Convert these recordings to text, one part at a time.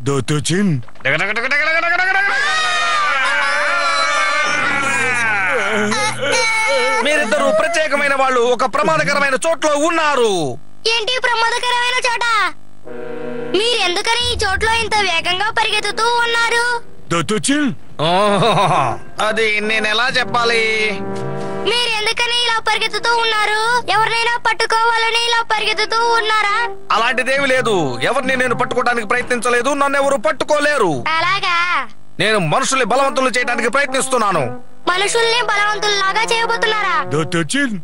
దోతోచిన్ మీరిద్దరు ప్రత్యేకమైన వాళ్ళు ఒక ప్రమాదకరమైన చోట్లో ఉన్నారు. ఏంటి ప్రమాదకరమైన చోట? మీరెందుకని ఈ చోట్లో ఇంత వేగంగా పరిగెత్తుతూ ఉన్నారు? దోతోచిన్ అది నేను ఎలా చెప్పాలి? మీరెందుకని ఇలా పరిగెత్తుతూ ఉన్నారు? ఎవరినైనా పట్టుకోవాలని ఇలా పరిగెత్తుతూ ఉన్నారా? అలాంటిదేమి లేదు. ఎవరిని నేను పట్టుకోవడానికి ప్రయత్నించలేదు. నన్ను ఎవరు పట్టుకోలేరు. అలాగా? నేను మనుషుల్ని బలవంతులు చేయడానికి ప్రయత్నిస్తున్నాను. మనుషుల్ని బలవంతుల్లాగా చేయబోతున్నారా? దోతోచిన్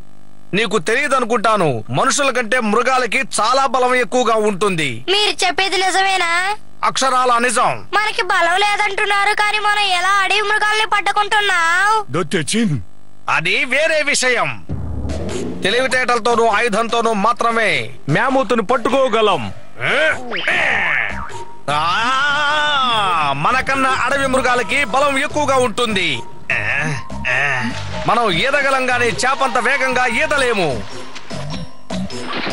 నీకు తెలియదు అనుకుంటాను, మనుషుల కంటే మృగాలకి చాలా బలం ఎక్కువగా ఉంటుంది. మీరు చెప్పేది నిజమేనా? అక్షరాల నిజం. మనకి బలం లేదంటున్నారు, కానీ మనం ఎలా అడవి మృగాల్ని పట్టుకుంటున్నాం? దోతోచిన్ అది వేరే విషయం. తెలివితేటలతోనూ ఆయుధంతోనూ మాత్రమే మ్యామూతుని పట్టుకోగలం. మనకన్నా అడవి మృగాలకి బలం ఎక్కువగా ఉంటుంది. మనం ఈదగలం గాని చేపంత వేగంగా ఈదలేము.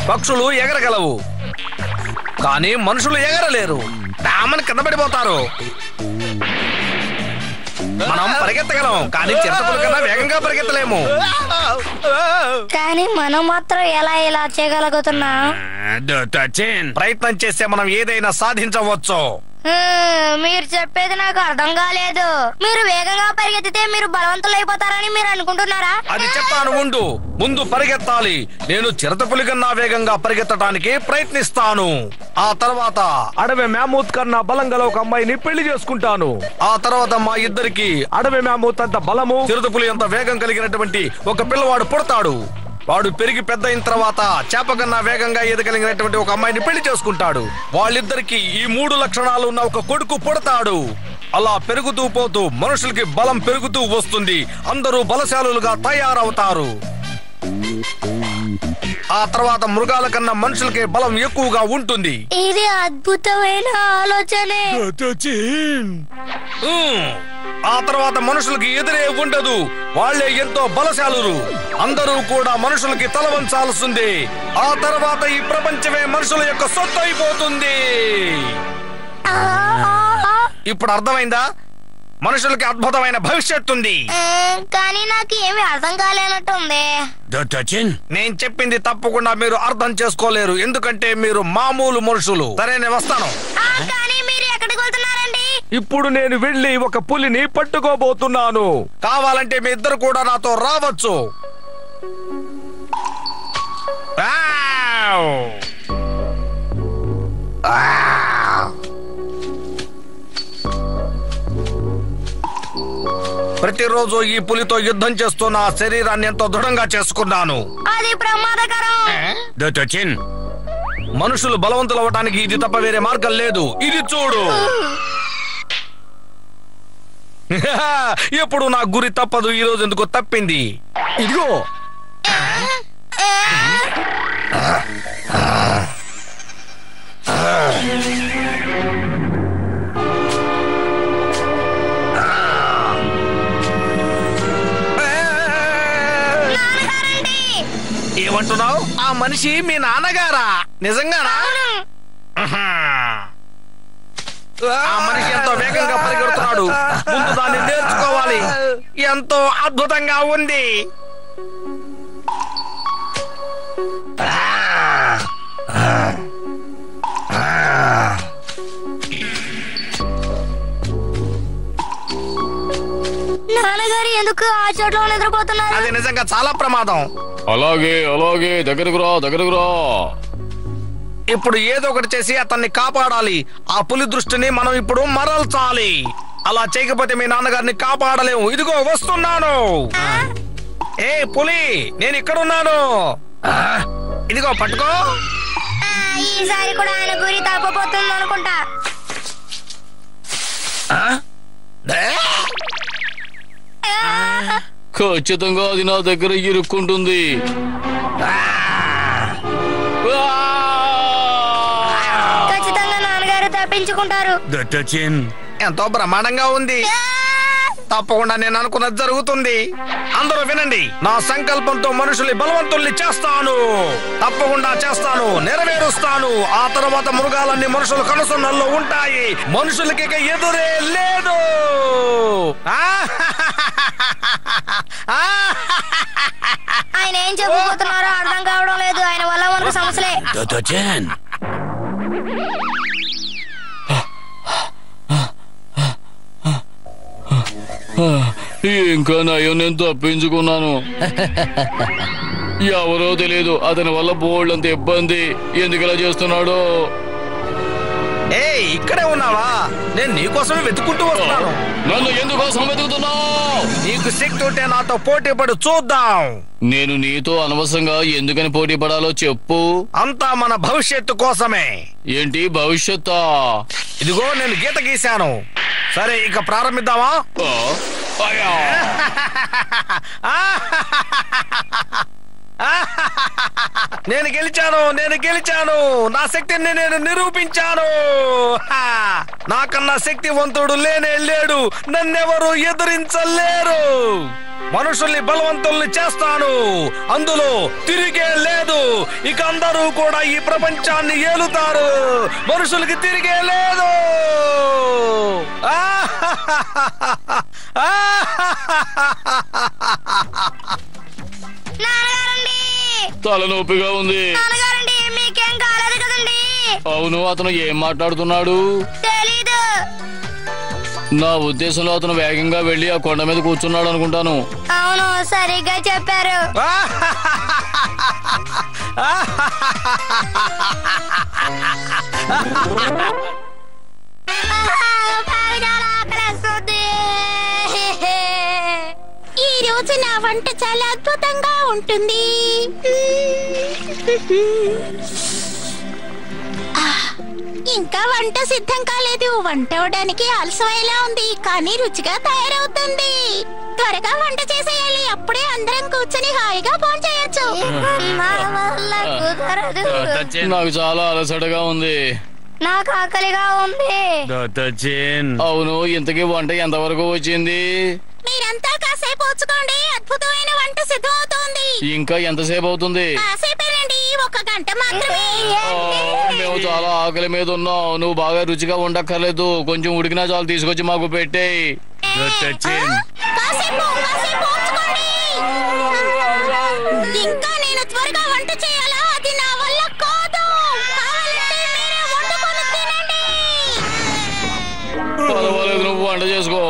పక్షులు ఎగరగలవు, కానీ మనుషులు ఎగరలేరు. డామని కింద పడిపోతారు. మనం పరిగెత్తగలం, కానీ చిరుతపుల కన్నా వేగంగా పరిగెత్తలేము. కానీ మనం మాత్రం ఎలా ఇలా చేయగలుగుతున్నాం? ప్రయత్నం చేస్తే మనం ఏదైనా సాధించవచ్చు. మీరు చెప్పేది నాకు అర్థం కాలేదు. మీరు వేగంగా పరిగెత్తితే మీరు బలవంతులైపోతారని మీరు అనుకుంటున్నారా? అది చెప్తాను ఉండు. ముందు పరిగెత్తాలి. నేను చిరుతపులి కన్నా వేగంగా పరిగెత్తడానికి ప్రయత్నిస్తాను. ఆ తర్వాత అడవి మ్యామూత్ కన్నా బలం గల ఒక అమ్మాయిని పెళ్లి చేసుకుంటాను. ఆ తర్వాత మా ఇద్దరికి అడవి మ్యామూత్ అంత బలము, చిరుతపులి అంత వేగం కలిగినటువంటి ఒక పిల్లవాడు పుడతాడు. వాడు పెరిగి పెద్ద అయిన తర్వాత చేప కన్నా వేగంగా ఎదగలిగినటువంటి ఒక అమ్మాయిని పెళ్లి చేసుకుంటాడు. వాళ్ళిద్దరికి ఈ 3 లక్షణాలు ఉన్న ఒక కొడుకు పుడతాడు. అలా పెరుగుతూ పోతూ మనుషులకి బలం పెరుగుతూ వస్తుంది. అందరూ బలశాలులుగా తయారవుతారు. ఆ తర్వాత మృగాల కన్నా మనుషులకి బలం ఎక్కువగా ఉంటుంది. ఇది అద్భుతమైన ఆలోచనే. ఆ తర్వాత మనుషులకి ఎదురే ఉండదు. వాళ్లే ఎంతో బలశాలురు. అందరూ కూడా మనుషులకి తల వంచాల్సిందే. ఆ తర్వాత ఈ ప్రపంచమే మనుషుల యొక్క సొత్తు అయిపోతుంది. ఇప్పుడు అర్థమైందా? మనుషులకి అద్భుతమైన భవిష్యత్తు ఉంది. కానీ నాకు ఏమి అర్థం కాలేనట్టుంది. నేను చెప్పింది తప్పకుండా మీరు అర్థం చేసుకోలేరు, ఎందుకంటే మీరు మామూలు మనుషులు. సరే, నేను వస్తాను. కానీ మీరు ఎక్కడికి వెళ్తున్నారండి? ఇప్పుడు నేను వెళ్ళి ఒక పులిని పట్టుకోబోతున్నాను. కావాలంటే మీ ఇద్దరు కూడా నాతో రావచ్చు. ప్రతిరోజు ఈ పులితో యుద్ధం చేస్తూ నా శరీరాన్ని ఎంతో దృఢంగా చేసుకున్నాను. అది ప్రమాదకరం. మనుషులు బలవంతులు అవ్వటానికి ఇది తప్ప వేరే మార్గం లేదు. ఇది చూడు. ఎప్పుడు నా గురి తప్పదు. ఈ రోజు ఎందుకు తప్పింది? ఇదిగో. ఏమంటున్నావు? ఆ మనిషి మీ నాన్నగారా? నిజంగానా? ఆ మనిషి ఎంతో వేగంగా పరిగెడుతున్నాడు. ముందు దాన్ని నేర్చుకోవాలి. ఎంతో అద్భుతంగా ఉంది. నాన్నగారు ఎందుకు ఆ చోట్లో నిద్రపోతున్నారు? అది నిజంగా చాలా ప్రమాదం. అలాగే అలాగే, దగ్గరకు రా. ఇప్పుడు ఏదో ఒకటి చేసి అతన్ని కాపాడాలి. ఆ పులి దృష్టిని మనం ఇప్పుడు మరల్చాలి. అలా చేయకపోతే మీ నాన్నగారిని కాపాడలేము. ఇదిగో వస్తున్నాను. ఏ పులి, నేను ఇక్కడున్నాను. ఇదిగో పట్టుకో. ఈసారి కూడా ఆయన గురి తప్పపోతుంది అనుకుంటా. ఖచ్చితంగా అది నా దగ్గర ఇరుక్కుంటుంది. ఖచ్చితంగా నాన్నగారు తప్పించుకుంటారు. ఎంతో బ్రహ్మాండంగా ఉంది. తప్పకుండా నేను అనుకున్నది జరుగుతుంది. అందరూ వినండి, నా సంకల్పంతో మనుషుల్ని బలవంతుల్ని చేస్తాను. తప్పకుండా చేస్తాను, నెరవేరుస్తాను. ఆ తర్వాత మృగాలన్నీ మనుషుల కనుసన్నల్లో ఉంటాయి. మనుషులకి ఇక ఎదురే లేదు. ఆయన ఏం చెప్పబోతున్నారో అర్థం కావడం లేదు. ఆయన వల్ల మనకు సమస్యలే. దొదోజన్, ఇంకా నయం, నేను తప్పించుకున్నాను. ఎవరో తెలియదు, అతని వల్ల బోల్డ్ అంత ఇబ్బంది. ఎందుకు ఇలా చేస్తున్నాడో. ఏ ఇక్కడే ఉన్నావా? నేను నీకోసమే వెతుకుంటూ వస్తున్నాను. నన్ను ఎందుకోసం వెతుకుతున్నావు? నీకు శక్తి ఉంటే నాతో పోటీ పడు చూద్దాం. నేను నీతో అనవసరంగా ఎందుకని పోటీ పడాలో చెప్పు. అంతా మన భవిష్యత్తు కోసమే. ఏంటి భవిష్యత్తు? ఇదిగో నేను గీత గీశాను. సరే ఇక ప్రారంభిద్దామా? నేను గెలిచాను. నా శక్తిని నేను నిరూపించాను. నాకన్నా శక్తివంతుడు లేనే లేడు. నన్నెవరు ఎదిరించలేరు. మనుషుల్ని బలవంతుల్ని చేస్తాను. అందులో తిరిగే లేదు. ఇక అందరూ కూడా ఈ ప్రపంచాన్ని ఏలుతారు. మనుషులకి తిరిగే లేదు. తలనొప్పిగా ఉంది. మీకేం కాలేదు కదండి? అవును, అతను ఏం మాట్లాడుతున్నాడు? తెలీదు. నా ఉద్దేశంలో అతను వేగంగా వెళ్లి ఆ కొండ మీద కూర్చున్నాడు అనుకుంటాను. అవును, సరిగ్గా చెప్పారు. ఈ రోజు నా వంట చాలా అద్భుతంగా ఉంటుంది. ఇంకా వంట సిద్ధం కాలేదు. వంట అవడానికి ఆలస్యమయ్యేలా ఉంది, కానీ రుచిగా తయారవుతుంది. త్వరగా వంట చేసేయాలి. అప్పుడే అందరం కూర్చొని హాయిగా భోంచేయొచ్చు. నాకు చాలా అలసటగా ఉంది. నాకు ఆకలిగా ఉంది. అవును, ఇంతకీ వంట ఎంతవరకు వచ్చింది? మీరంతా కాసేపు వచ్చుకోండి. అద్భుతమైన వంట సిద్ధమవుతోంది. ఇంకా ఎంతసేపు అవుతుంది? కాసేపేనండి, 1 గంట మాత్రమే. మేము చాలా ఆకలి మీద ఉన్నాం. నువ్వు బాగా రుచిగా ఉండక్కర్లేదు. కొంచెం ఉడికినా చాలు, తీసుకొచ్చి మాకు పెట్టేయి. కాసేపు వచ్చుకోండి. ఇంకా నేను త్వరగా వంట చేయాలా? అది నా వల్ల కాదు. కావాలంటే మీరే వండుకొని తినండి. పర్వాలేదు, నువ్వు వంట చేసుకో.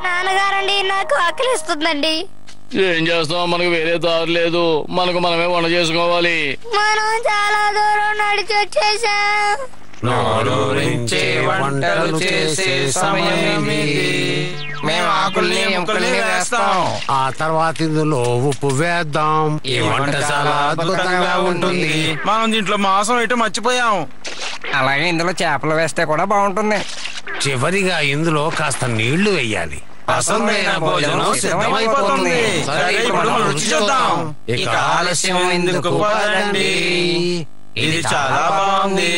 నాన్నగారండి, నాకు ఆకలిస్తుందండి. ఏం చేస్తాం, మనకు వేరే దారి లేదు. మనకు మనమే వంట చేసుకోవాలి. మనం చాలా దూరం నడిచి వచ్చేసాం. నోరూరించే వంటలు చేసే సమయం ఇది. మేము ఆకుల్ని ముక్కల్ని వేస్తాం. ఆ తర్వాత ఇందులో ఉప్పు వేద్దాం. ఈ వంట చాలా అద్భుతంగా ఉంటుంది. మనం దీంట్లో మాంసం వేయటం మర్చిపోయాం. అలాగే ఇందులో చేపలు వేస్తే కూడా బాగుంటుంది. చివరిగా ఇందులో కాస్త నీళ్లు వేయాలి. అసలైన భోజనం సిద్ధమైపోతుంది. సరే, ఇప్పుడు మనం రుచి చూద్దాం. ఇక ఆలస్యం ఎందుకు, పదండి. ఇది చాలా బాగుంది.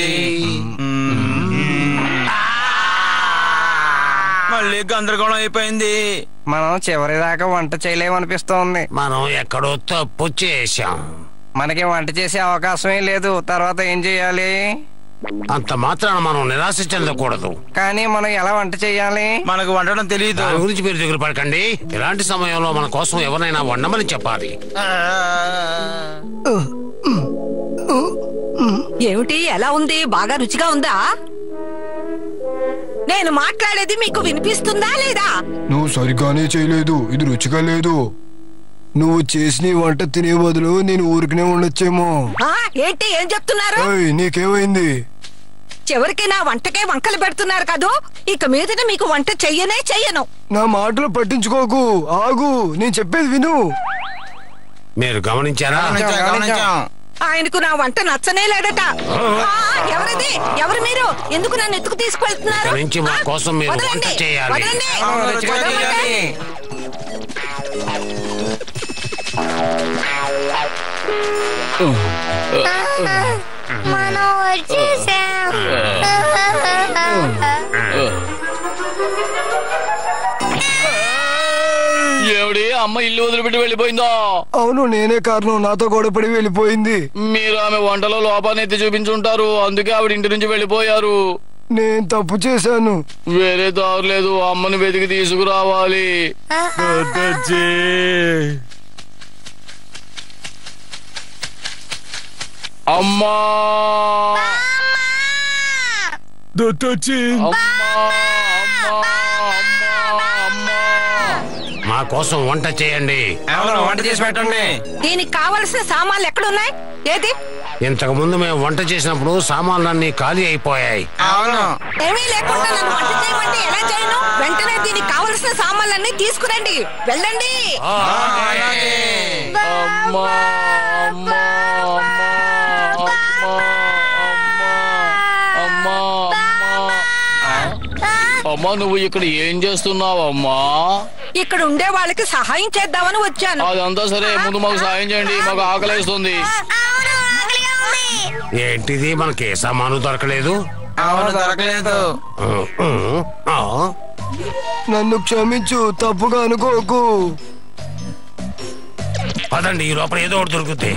మళ్ళీ గందరగోళం అయిపోయింది. మనం చివరి దాకా వంట చేయలేమనిపిస్తోంది. మనం ఎక్కడో తప్పు చేశాం. మనకి వంట చేసే అవకాశమే లేదు. తర్వాత ఏం చేయాలి? అంత మాత్రాన మనం నిరాశ చెందకూడదు. కానీ మనం ఎలా వంట చేయాలి? మనకు వండడం తెలియదు. దాని గురించి మీరు దిగులు పడకండి. ఇలాంటి సమయంలో మన కోసం ఎవరైనా వండమని చెప్పాలి. ఏమిటి, ఎలా ఉంది? బాగా రుచిగా ఉందా? నేను మాట్లాడేది మీకు వినిపిస్తుందా లేదా? నువ్వు సరిగ్గానే చేయలేదు. ఇది రుచిగా లేదు. నువ్వు చేసిన వంట తినే బదులు నేను ఊరికనే ఉండొచ్చేమో. ఏంటి, ఏం చెప్తున్నారు? నీకేమైంది? చివరికి నా వంటకే వంకలు పెడుతున్నారు కదూ. ఇక మీదట మీకు వంట చెయ్యను. నా మాటలు పట్టించుకోకు. ఆగు, నేను చెప్పేది విను. మీరు గమనించారా? ఆయనకు నా వంట నచ్చనే లేదట. ఎవరిది? ఎవరు మీరు? ఎందుకు నన్ను ఎత్తుకు తీసుకువెళ్తున్నారు? నుంచి మా కోసం మీరు వంట చేయాలి. మనం వచ్చేసాం. అమ్మ ఇల్లు వదిలిపెట్టి వెళ్ళిపోయిందా? అవును, నేనే కారణం. నాతో గొడవపడి వెళ్ళిపోయింది. మీరు ఆమె వంటలో లోపాన్ని ఎత్తి చూపించుంటారు, అందుకే ఆవిడ ఇంటి నుంచి వెళ్ళిపోయారు. నేను తప్పు చేశాను. వేరే దారి లేదు, అమ్మని వెతికి తీసుకురావాలి. అమ్మా మా కోసం వంట చేయండి. అవును, వంట చేసి పెట్టండి. దీనికి కావలసిన సామాన్లు ఎక్కడున్నాయి? ఏది? ఇంతకు ముందు మేము వంట చేసినప్పుడు సామాన్లన్నీ ఖాళీ అయిపోయాయి. అవును, ఏమీ లేకుండా నన్ను వంట చేయమంటే ఎలా చేయను? వెంటనే దీనికి కావలసిన సామాన్లన్నీ తీసుకురండి. వెళ్ళండి. అమ్మా అమ్మా అమ్మా అమ్మా, నువ్వు ఇక్కడ ఏం చేస్తున్నావు అమ్మా? ఇక్కడ ఉండే వాళ్ళకి సహాయం చేద్దామని వచ్చాను. అదంతా సరే, ముందు మాకు సహాయం చేయండి, మాకు ఆకలిస్తుంది. ఏంటిది, మనకి ఏ సామాను దొరకలేదు? అవును, దొరకలేదు. నన్ను క్షమించు, తప్పుగా అనుకోకు. పదండి, ఈ లోపల ఏదో ఒకటి దొరుకుతుంది.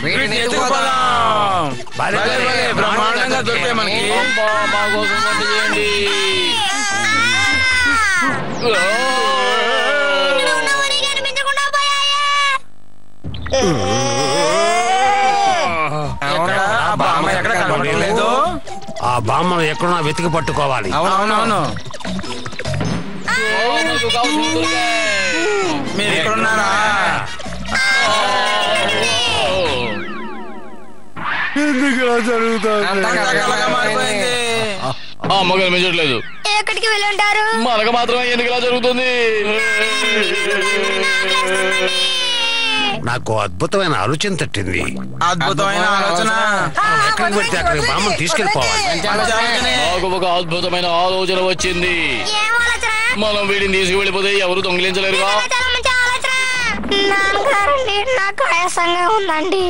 వీటిని ఎత్తుకుపోదాం. భలే, బ్రహ్మాండంగా దొరికాయి మనకి. అమ్మా, మా కోసం వంట చేయండి. ఆ బామ్మను ఎక్కడున్నా వెతికి పట్టుకోవాలి. అవునవును, మీరు ఎక్కడున్నారా? అమ్మగారు మెచ్చట్లేదు. ఎక్కడికి వెళ్ళి ఉంటారు? మనకు మాత్రమే ఎందుకు ఇలా జరుగుతుంది? నాకు అద్భుతమైన ఆలోచన తట్టింది. అద్భుతమైన ఆలోచన. ఎక్కడికి పెడితే అక్కడికి బామ్మను తీసుకెళ్ళిపోవాలి. నాకు ఒక అద్భుతమైన ఆలోచన వచ్చింది. మనం వీడిని తీసుకువెళ్ళిపోతే ఎవరు దొంగిలించలేరుగా. నాకు ఆయాసంగా ఉందండి.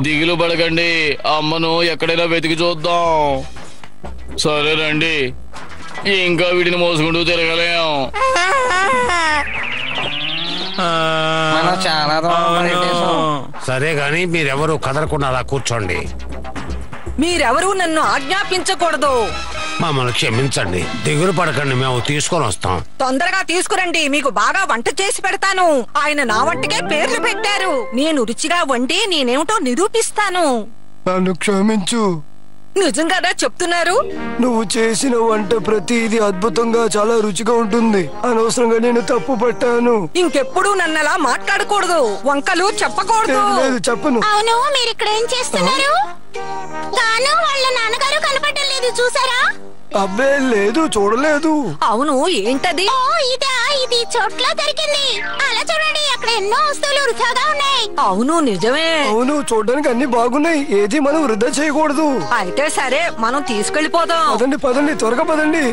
దిగులు పడకండి, అమ్మను ఎక్కడైనా వెతికి చూద్దాం. సరే రండి, ఇంకా వీడిని మోసుకుంటూ తిరగలేం. సరే గాని మీరెవరు కదలకుండా అలా కూర్చోండి. మీరెవరూ నన్ను ఆజ్ఞాపించకూడదు. మమ్మల్ని క్షమించండి, దిగులు పడకండి, మేము తీసుకొని వస్తాం. తొందరగా తీసుకురండి, మీకు బాగా వంట చేసి పెడతాను. ఆయన నా వంటకే పేర్లు పెట్టారు. నేను రుచిగా వండి నేనేమిటో నిరూపిస్తాను. నన్ను క్షమించు. నిజంగానే చెప్తున్నారు? నువ్వు చేసిన వంట ప్రతిదీ అద్భుతంగా చాలా రుచిగా ఉంటుంది. అనవసరంగా నేను తప్పు పట్టాను. ఇంకెప్పుడు నన్ను అలా మాట్లాడకూడదు, వంకలు చెప్పకూడదు. లేదు, చెప్పను. అవును, మీరు ఇక్కడ ఏం చేస్తున్నారు? గాను వాళ్ళ నాన్నగారు కనపడడం లేదు, చూసారా? అబ్బే లేదు, చూడలేదు. అవును, ఏంటది? ఓ ఇదా, ఇది చోట్ల దొరికింది. అలా చూడండి, అక్కడ ఎన్నో వస్తువులు వృధాగా ఉన్నాయి. అవును, నిజమే. అవును, చూడడానికి అన్ని బాగున్నాయి. ఏది మనం వృధా చేయకూడదు. అయితే సరే, మనం తీసుకెళ్లిపోదాం. పదండి పదండి, త్వరగా పదండి.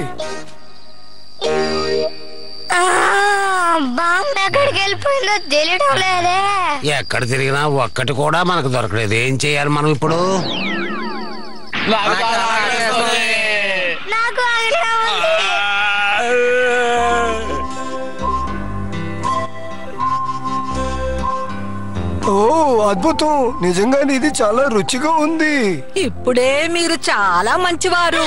బామ్మ ఎక్కడికి వెళ్ళిపోయిందో తెలియడం లేదే. ఎక్కడ తిరిగినా ఒక్కటి కూడా మనకు దొరకలేదు. ఏం చేయాలి మనం ఇప్పుడు? నాకు ఆకలేస్తుంది. నాకు ఆకలిగా ఉంది. ఓ అద్భుతం, నిజంగానే ఇది చాలా రుచిగా ఉంది. ఇప్పుడే మీరు చాలా మంచివారు.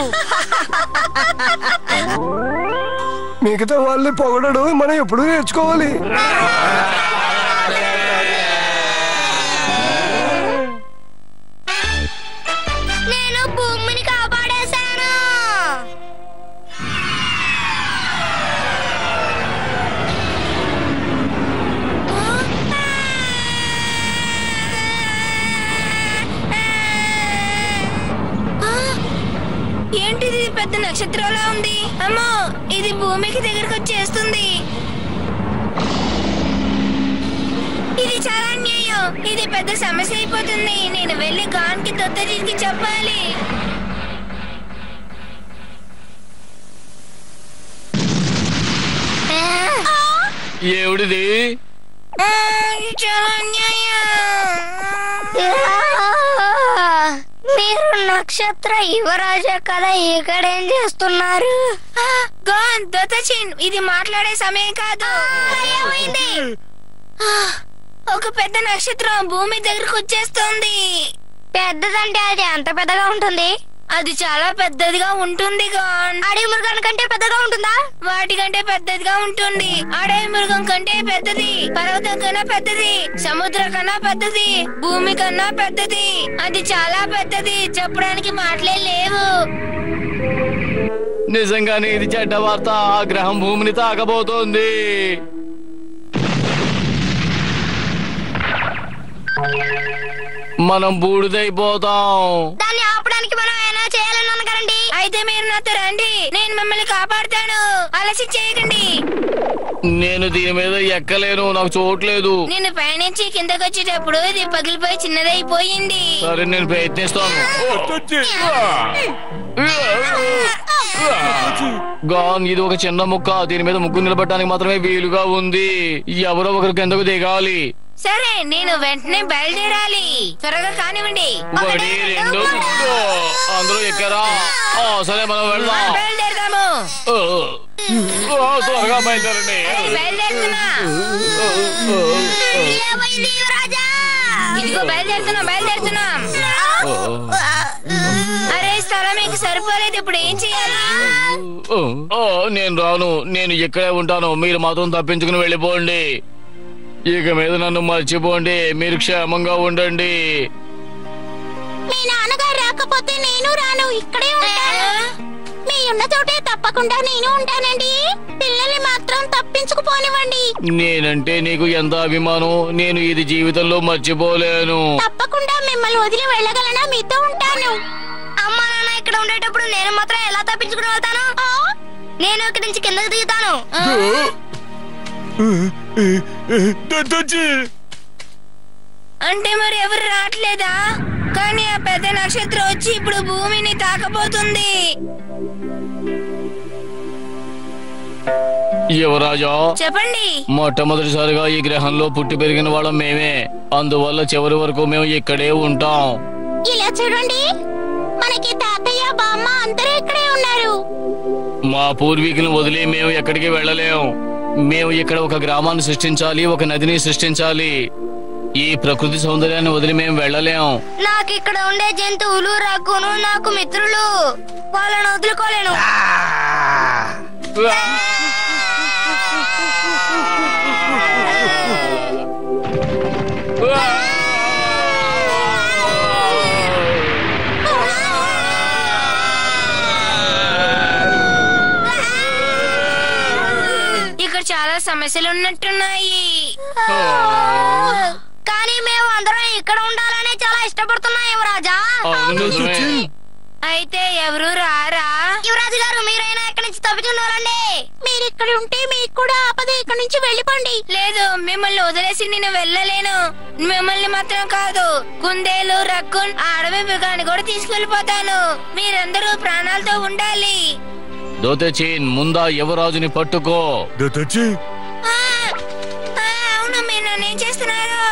మిగతా వాళ్ళని పొగడడం మనం ఎప్పుడు నేర్చుకోవాలి. నేను భూమిని కాపాడేశాను. ఏంటిది, పెద్ద నక్షత్రంలా ఉంది. అమ్మో, ఇది భూమికి దగ్గరకు వచ్చేస్తుంది. ఇది చాలా అన్యాయం. ఇది పెద్ద సమస్య అయిపోతుంది. నేను వెళ్ళి గాన్కి దత్తజీకి చెప్పాలి. ఏమిటిది? చాలా అన్యాయం. మీరు నక్షత్ర యువరాజా కదా ఇక్కడేం చేస్తున్నారు? ఇది మాట్లాడే సమయం కాదు. ఏమైంది? ఒక పెద్ద నక్షత్రం భూమి దగ్గరకు వచ్చేస్తుంది. పెద్దదంటే అది ఎంత పెద్దగా ఉంటుంది? అది చాలా పెద్దదిగా ఉంటుంది. అడవి మృగం కంటే పెద్దగా ఉంటుందా? వాటికంటే పెద్దదిగా ఉంటుంది. అడవి మృగం కంటే పెద్దది, పర్వతం కన్నా పెద్దది, సముద్రం కన్నా పెద్దది, భూమి కన్నా పెద్దది. అది చాలా పెద్దది, చెప్పడానికి మాటలే లేవు. నిజంగానే ఇది చెడ్డ వార్త. ఆ గ్రహం భూమిని తాకబోతోంది. మనం బూడిదైపోతాం. దాన్ని ఆపడానికి మనం ఏమైనా చేయాలన్నాను కదండి. అయితే మీరు నాతో రండి, నేను మిమ్మల్ని కాపాడుతాను. ఆలస్యం చేయకండి. నేను దీని మీద ఎక్కలేను, నాకు చోట్లేదు. నేను పైనుంచి కిందకి వచ్చేటప్పుడు ఇది పగిలిపోయి చిన్నదైపోయింది. సరే, నేను ప్రయత్నిస్తాను. గాన్, ఇది ఒక చిన్న ముక్క. దీని మీద ముగ్గురు నిలబడటానికి మాత్రమే వీలుగా ఉంది. ఎవరో ఒకరు కిందకు దిగాలి. సరే, నేను వెంటనే బయలుదేరాలి. త్వరగా కానివ్వండి. అందరూ ఎక్కారా? సరే, మనం వెళ్దాం. బయలుదేరదాము. త్వరగా బయలుదేరండి. బయలుదేరుతున్నా. ఇదిగో బయలుదేరుతున్నాం. అరే, స్థలం మీకు సరిపోలేదు. ఇప్పుడు ఏం చేయాలి? నేను రాను. నేను ఇక్కడే ఉంటాను. మీరు మాత్రం తప్పించుకుని వెళ్ళిపోండి. ఇక మీద నన్ను మర్చిపోండి. మీరు క్షేమంగా ఉండండి. మీ నాన్నగారు రాకపోతే నేను రాను, ఇక్కడే ఉంటాను. మీ ఉన్న చోటే తప్పకుండా నేను ఉంటానండి. పిల్లల్ని మాత్రం తప్పించుకుపోనివ్వండి. నేనంటే నీకు ఎంత అభిమానం. నేను ఇది జీవితంలో మర్చిపోలేను. తప్పకుండా మిమ్మల్ని వదిలి వెళ్ళగలనా? మీతో ఉంటాను. అమ్మ నాన్న ఇక్కడ ఉండేటప్పుడు నేను మాత్రం ఎలా తప్పించుకుని వెళ్తాను? నేను ఇక్కడి నుంచి కిందకి దిగుతాను. అంటే మరి ఎవరు రావట్లేదా? కానీ ఆ పెద్ద నక్షత్రం వచ్చి ఇప్పుడు భూమిని తాకబోతుంది. యువరాజా, చెప్పండి. మొట్టమొదటిసారిగా ఈ గ్రహంలో పుట్టి పెరిగిన వాళ్ళం మేమే. అందువల్ల చివరి వరకు మేము ఇక్కడే ఉంటాం. ఇలా చూడండి, మనకి తాతయ్య బామ్మ అందరూ ఇక్కడే ఉన్నారు. మా పూర్వీకులను వదిలి మేము ఎక్కడికి వెళ్ళలేం. మేము ఇక్కడ ఒక గ్రామాన్ని సృష్టించాలి, ఒక నదిని సృష్టించాలి. ఈ ప్రకృతి సౌందర్యాన్ని వదిలి మేము వెళ్ళలేం. నాకు ఇక్కడ ఉండే జంతువులు రగ్గును నాకు మిత్రులు, వాళ్ళని వదులుకోలేను. ఇక్కడ చాలా సమస్యలు ఉన్నట్టున్నాయి. కానీ మేము అందరం ఇక్కడ ఉండాలని చాలా ఇష్టపడుతున్నాం యువరాజా. అయితే ఎవరు రారా? యువరాజు గారు, మీరైనా ఇక్కడి నుంచి తప్పించుకోవాలండి. మీరు ఇక్కడ ఉంటే మీకు కూడా ఆపద. ఇక్కడ నుంచి వెళ్ళిపోండి. లేదు, మిమ్మల్ని వదిలేసి నేను వెళ్ళలేను. మిమ్మల్ని మాత్రం కాదు, కుందేలు, రక్కున్, అడవి మృగాన్ని కూడా తీసుకెళ్లిపోతాను. మీరందరూ ప్రాణాలతో ఉండాలి. దోతేచీన్, ముందా యువరాజుని పట్టుకో. అవును, మీరు నన్ను ఏం చేస్తున్నారు?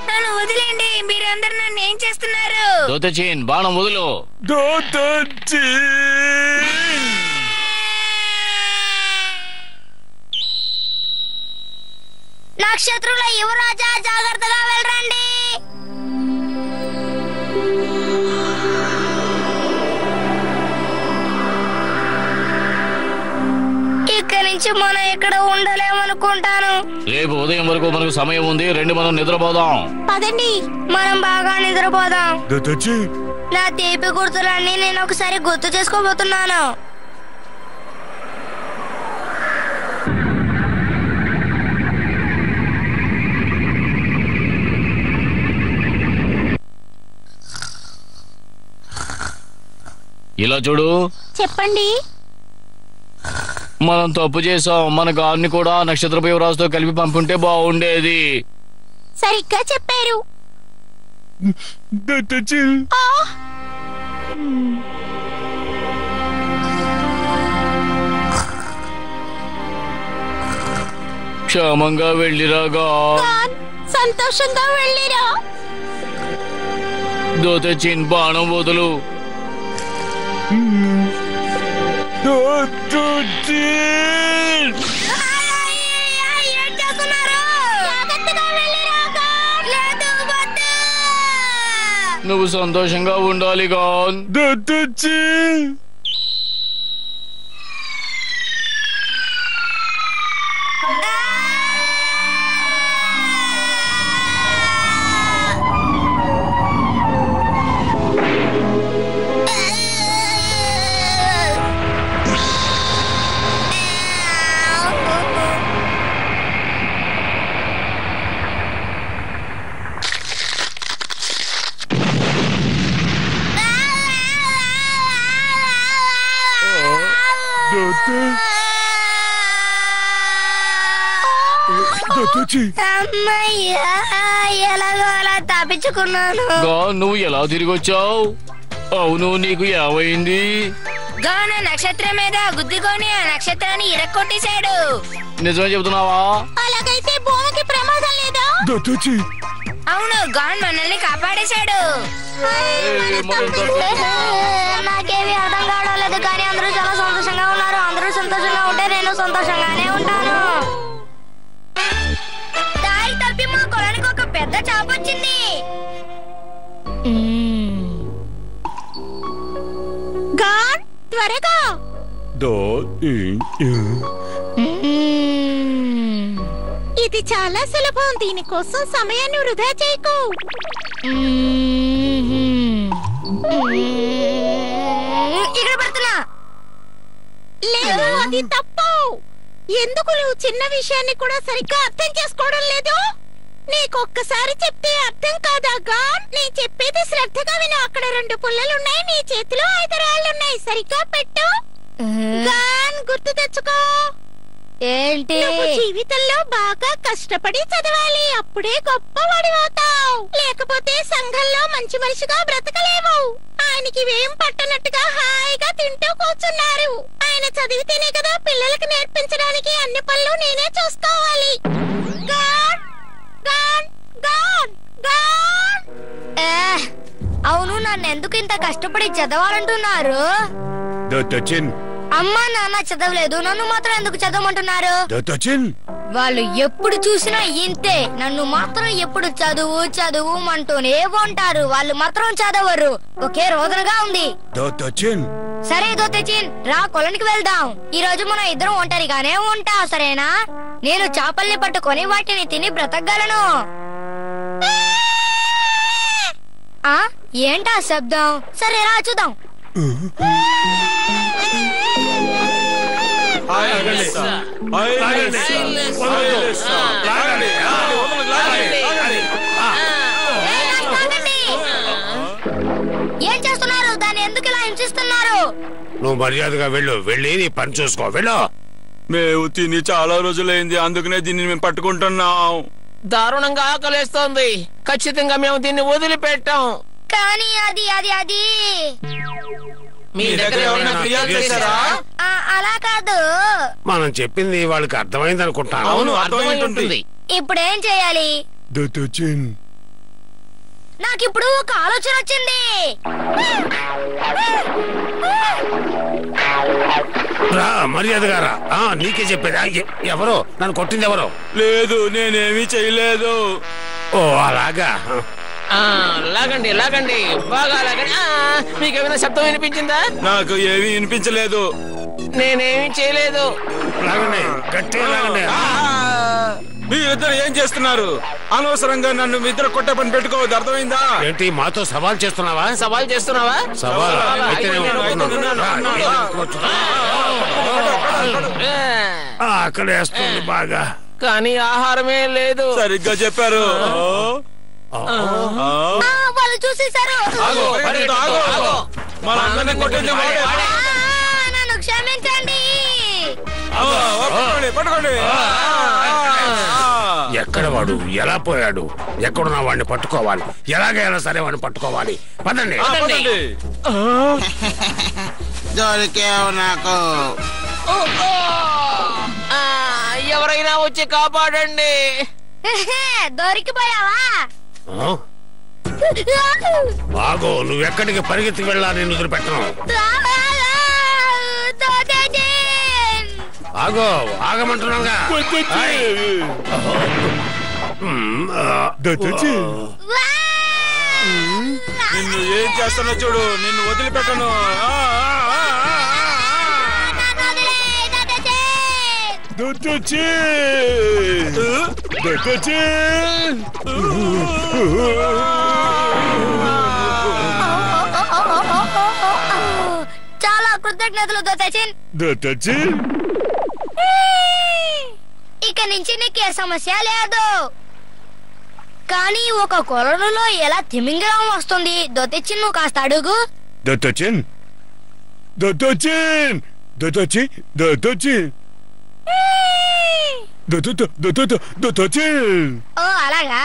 నన్ను వదిలేండి. మీరందరూ నన్ను ఏం చేస్తున్నారు? దోతేచీన్, బాణం వదులు. నక్షత్రుల యువరాజా, జాగ్రత్తగా వెళ్ళండి. ఇక్కడి నుంచి మనం ఇక్కడ ఉండలేమనుకుంటాను. రేపు ఉదయం వరకు మనకు సమయం ఉంది. రండి, మనం నిద్రపోదాం. పదండి. మనం బాగా నిద్రపోదాం. నా తీపి గుర్తులన్నీ నేను ఒకసారి గుర్తు చేసుకోబోతున్నాను. ఇలా చూడు. చెప్పండి. మనం తప్పు చేసాం. మన గాన్ని కూడా నక్షత్రపు యువరాజుతో కలిపి పంపుంటే బాగుండేది. సరిగ్గా చెప్పారు. క్షేమంగా వెళ్ళిరాగా. సంతోషంగా వెళ్ళిరా. దోతచిన్ బాణం వదులు. నువ్వు సంతోషంగా ఉండాలి గాన్. అమ్మయ్యా, ఎలాగో అలా తప్పించుకున్నాను. నువ్వు ఎలా తిరిగి వచ్చావు? అవును, నీకు ఏమైంది? గాన నక్షత్రం మీద గుద్దుకొని ఆ నక్షత్రాన్ని ఇరక్కొట్టేశాడు. నిజమే చెబుతున్నావా? అలాగైతే భూమికి ప్రమాదం లేదా? అవును, గాన్ మనల్ని కాపాడేశాడు. నాకేమీ అర్థం కావడం లేదు, కానీ అందరూ చాలా సంతోషంగా ఉన్నారు. అందరూ సంతోషంగా ఉంటే నేను సంతోషంగానే ఉంటాను. దారి తప్పి మా కొలానికి ఒక పెద్ద చాప వచ్చింది. గాన్ త్వరగా. ఇది చాలా సులభం, దీనికోసం సమయాన్ని వృధా చేయకు. ఇక్కడ పడుతున్నా. లేదు, అది తప్పు. ఎందుకు నువ్వు చిన్న విషయాన్ని కూడా సరిగ్గా అర్థం చేసుకోవడం లేదు? నీకొక్కసారి చెప్తే అర్థం కాదా గాన్? నీ చెప్పేది శ్రద్ధగా విను. అక్కడ 2 పుల్లలున్నాయి, నీ చేతిలో 5 రాళ్లున్నాయి. సరిగ్గా పెట్టు. గాన్, గుర్తు తెచ్చుకో. ఏంటి? నువ్వు జీవితంలో బాగా కష్టపడి చదవాలి, అప్పుడే గొప్పవాడివవుతావు. లేకపోతే సంఘంలో మంచి మనిషిగా బ్రతకలేవు. ఆయనకి వేం పట్టనట్టుగా హాయిగా తింటూ కూర్చున్నారు. ఆయన చదివితేనే కదా పిల్లలకి నేర్పించడానికి అన్ని పనులు నేనే చూసుకోవాలి. Gone, gone, gone, gone. అవును, నన్ను ఎందుకు ఇంత కష్టపడి చదవాలంటున్నారు? అమ్మా నాన్న చదవలేదు, నన్ను మాత్రం ఎందుకు చదవమంటున్నారు? వాళ్ళు ఎప్పుడు చూసినా ఇంతే. నన్ను మాత్రం ఎప్పుడు చదువు చదువు అంటూనే ఉంటారు. వాళ్ళు మాత్రం చదవరు. ఒకే రోదనగా ఉంది. సరే దోతచిన్, రా కొలనికి వెళ్దాం. ఈ రోజు మనం ఇద్దరం ఒంటరిగానే ఉంటాం, సరేనా? నేను చేపల్ని పట్టుకొని వాటిని తిని బ్రతకగలను. ఏంటా శబ్దం? సరే రా చూద్దాం. ఏం చేస్తున్నారు? దాన్ని ఎందుకు ఇలా హింసిస్తున్నారు? నువ్వు మర్యాదగా వెళ్ళు, వెళ్ళి నీ పని చూసుకో. వెళ్ళు. మేము తిని చాలా రోజులైంది, అందుకనే దీన్ని మేము పట్టుకుంటున్నాం. దారుణంగా ఆకలేస్తోంది. ఖచ్చితంగా మేము దీన్ని వదిలిపెట్టాం. కానీ అది అది అది మీ దగ్గర ఏమైనా ఫిర్యాదు చేశారా? అలా కాదు. మనం చెప్పింది వాళ్ళకి అర్థమైంది అనుకుంటాను. అవును, అర్థమైంటుంది. ఇప్పుడేం చేయాలి? నాకిప్పుడు ఒక ఆలోచన వచ్చింది. రా, మర్యాదగా రా. నీకే చెప్పేది. ఎవరో నన్ను కొట్టింది ఎవరో? లేదు, నేనేమీ చేయలేదు. ఓ అలాగా. లాగండి లాగండి, బాగా లాగండి. మీకేమైనా శబ్దం వినిపించిందా? నాకు ఏమీ వినిపించలేదు. నేనేమీ చేయలేదు. లాగండి, గట్టిగా లాగండి. మీరిద్దరు ఏం చేస్తున్నారు? అనవసరంగా నన్ను మీ ఇద్దరు కొట్టే పని పెట్టుకోవద్దు, అర్థమైందా? ఏంటి, మాతో సవాల్ చేస్తున్నావా? సవాల్ చేస్తున్నావా? సవాల్ అక్కడ వేస్తుంది బాగా, కానీ ఆహారమే లేదు. సరిగ్గా చెప్పారు. వాళ్ళు చూసేశారు. మనందరినీ కొట్టింది వాడే. నన్ను క్షమించండి. పట్టుకోండి. ఎక్కడ వాడు? ఎలా పోయాడు? ఎక్కడున్నా వాడిని పట్టుకోవాలి. ఎలాగైనా సరే వాడిని పట్టుకోవాలి. పదండి. దొరికావు నాకు. ఎవరైనా వచ్చి కాపాడండి. దొరికిపోయావా? ఆగో, నువ్వెక్కడికి పరిగెత్తి వెళ్ళాలి, నేను వదిలిపెట్టను. ఆగో, ఆగమంటున్నాగా. నిన్ను ఏం చేస్తానో చూడు, నిన్ను వదిలిపెట్టను. చాలా కృతజ్ఞతలు దొతచిన్. ఇక నుంచి నీకే సమస్య లేదు. కానీ ఒక కొలనులో ఎలా తిమింగలం వస్తుంది? దొతచిన్, నువ్వు కాస్త అడుగు. ఓ అలాగా.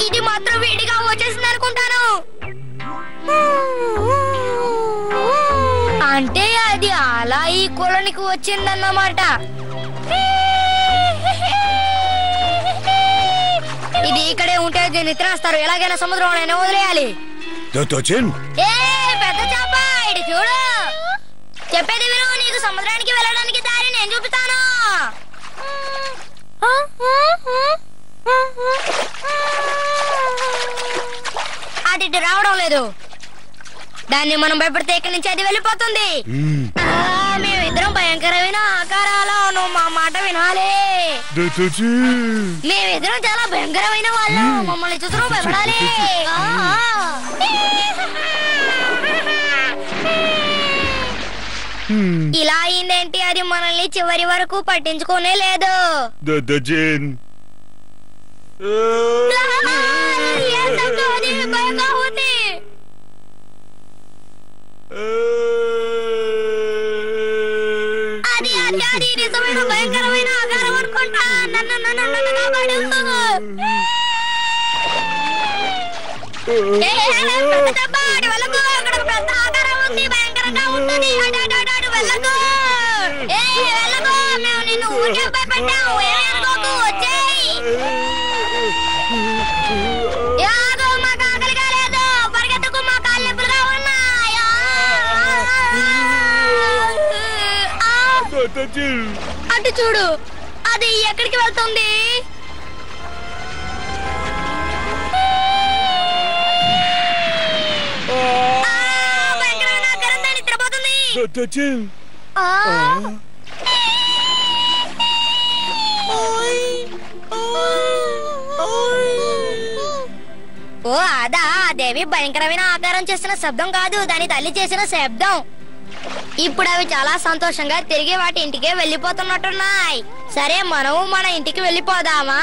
ఇది మాత్రం వేడిగా వచ్చేసింది అనుకుంటాను. అంటే అది అలా ఈ కొలనికి వచ్చిందన్నమాట. ఇది ఇక్కడే ఉంటే దీన్ని తినేస్తారు. ఎలాగైనా సముద్రంలోనే వదిలేయాలి. పెద్ద చేప, ఇటు చూడు. చెప్పేది విను, నీకు సముద్రానికి వెళ్ళడానికి దారి నేను చూపిస్తాను. అది ఇటు రావడం లేదు. దాన్ని మనం భయపడితే ఇక్కడి నుంచి అది వెళ్ళిపోతుంది. మేమిద్దరం భయంకరమైన ఆకారాలు. నువ్వు మా మాట వినాలి. మేమిద్దరం చాలా భయంకరమైన వాళ్ళు. మమ్మల్ని చూసి భయపడాలి. ఇలా అయిందేంటి? అది మనల్ని చివరి వరకు పట్టించుకోనే లేదు. అది నిజమైన భయంకరమైన ఆకారం అనుకుంటా. నన్ను కాపాడు. వెళ్ళకు, అక్కడ పెద్ద ఆకారం ఉంది, భయంకరంగా ఉంటుంది. వెళ్ళకు, వెళ్ళకు. మేము నిన్ను ఊరికే భయపడ్డాము. ఏమనుకోకు, వచ్చేయ్. మాకు ఆకలిగా లేదు. పరిగెత్తకు, మా కాళ్ళు నొప్పులుగా ఉన్నాయి. అటు చూడు, అది ఎక్కడికి వెళ్తుంది? ఓ అదా, దేవి భయంకరమైన ఆకారం చేసిన శబ్దం కాదు, దాని తల్లి చేసిన శబ్దం. ఇప్పుడు అవి చాలా సంతోషంగా తిరిగి వాటి ఇంటికే వెళ్ళిపోతున్నట్టున్నాయి. సరే, మనము మన ఇంటికి వెళ్ళిపోదామా?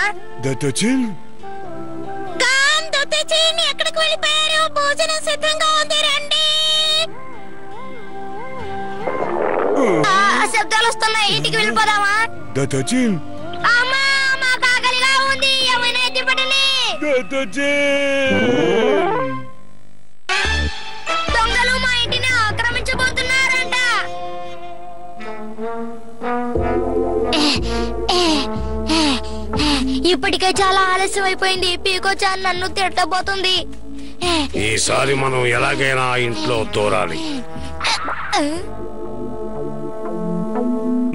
ఎక్కడికి వెళ్ళిపోయారు? భోజనం సిద్ధంగా ఉంది, రండి. శబ్దాలు వస్తున్నాయి, ఇంటికి వెళ్ళిపోదామా? అమ్మా, మాకు ఆకలిగా ఉంది, ఏమైనా ఎత్తిపట్టండి. దొంగలు మా ఇంటిని ఆక్రమించబోతున్నారంట. ఇప్పటికే చాలా ఆలస్యం అయిపోయింది. పీకోచాన్ నన్ను తిట్టబోతుంది. ఈసారి మనం ఎలాగైనా ఇంట్లో దూరాలి.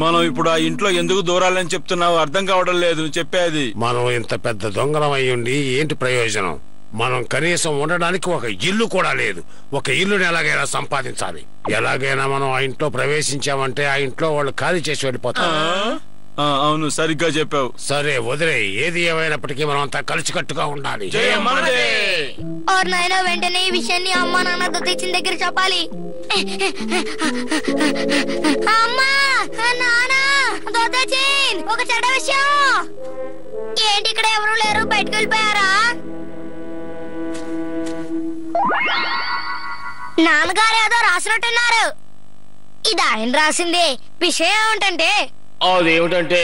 మనం ఇప్పుడు ఆ ఇంట్లో ఎందుకు దూరాలని చెప్తున్నావు? అర్థం కావడం లేదు చెప్పేది. మనం ఇంత పెద్ద దొంగలం అయ్యుండి ఏంటి ప్రయోజనం? మనం కనీసం ఉండడానికి ఒక ఇల్లు కూడా లేదు. ఒక ఇల్లుని ఎలాగైనా సంపాదించాలి. ఎలాగైనా మనం ఆ ఇంట్లో ప్రవేశించామంటే ఆ ఇంట్లో వాళ్ళు ఖాళీ చేసి వెళ్ళిపోతారు. అవును, సరిగ్గా చెప్పావు. సరే, వదిలే. ఏది ఏమైనప్పటికీ మనం అంతా కలిసికట్టుగా ఉండాలి. వెంటనే ఈ విషయాన్ని అమ్మా నాన్న దొతచిన్ దగ్గర చెప్పాలి. అమ్మా, నాన్న, దొతచిన్, ఒక చెడ్డ విషయం. ఏంటి, ఇక్కడ ఎవరు లేరు? బయటకు వెళ్ళిపోయారా? నాన్నగారు ఏదో రాసినట్టున్నారు. ఇది ఆయన రాసిందే. విషయం ఏమిటంటే, అదేమిటంటే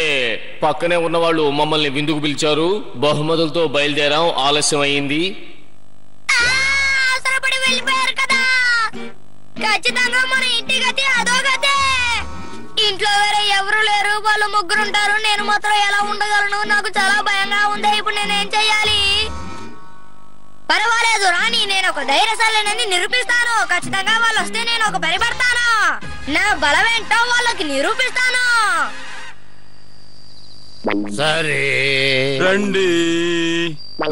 పక్కనే ఉన్న వాళ్ళు మమ్మల్ని విందుకు పిలిచారు. బహుమతులతో బయలుదేరాం, ఆలస్యం అయింది. అవసరపడి వెళ్ళిపోయారు కదా. ఖచ్చితంగా మన ఇంటి గతి అదో గతే. ఇంట్లో వేరే ఎవరు లేరు. వాళ్ళు ముగ్గురు ఉంటారు, నేను మాత్రం ఎలా ఉండగలను? నాకు చాలా భయంగా ఉంది. ఇప్పుడు నేనేం చెయ్యాలి? పర్వాలేదు రాణి, నేను ఒక ధైర్యశాలిని నిరూపిస్తాను. ఖచ్చితంగా వాళ్ళు వస్తే నేను ఒక పని పడతాను. నా బలమేంటో వాళ్ళకి నిరూపిస్తాను. సరే రండి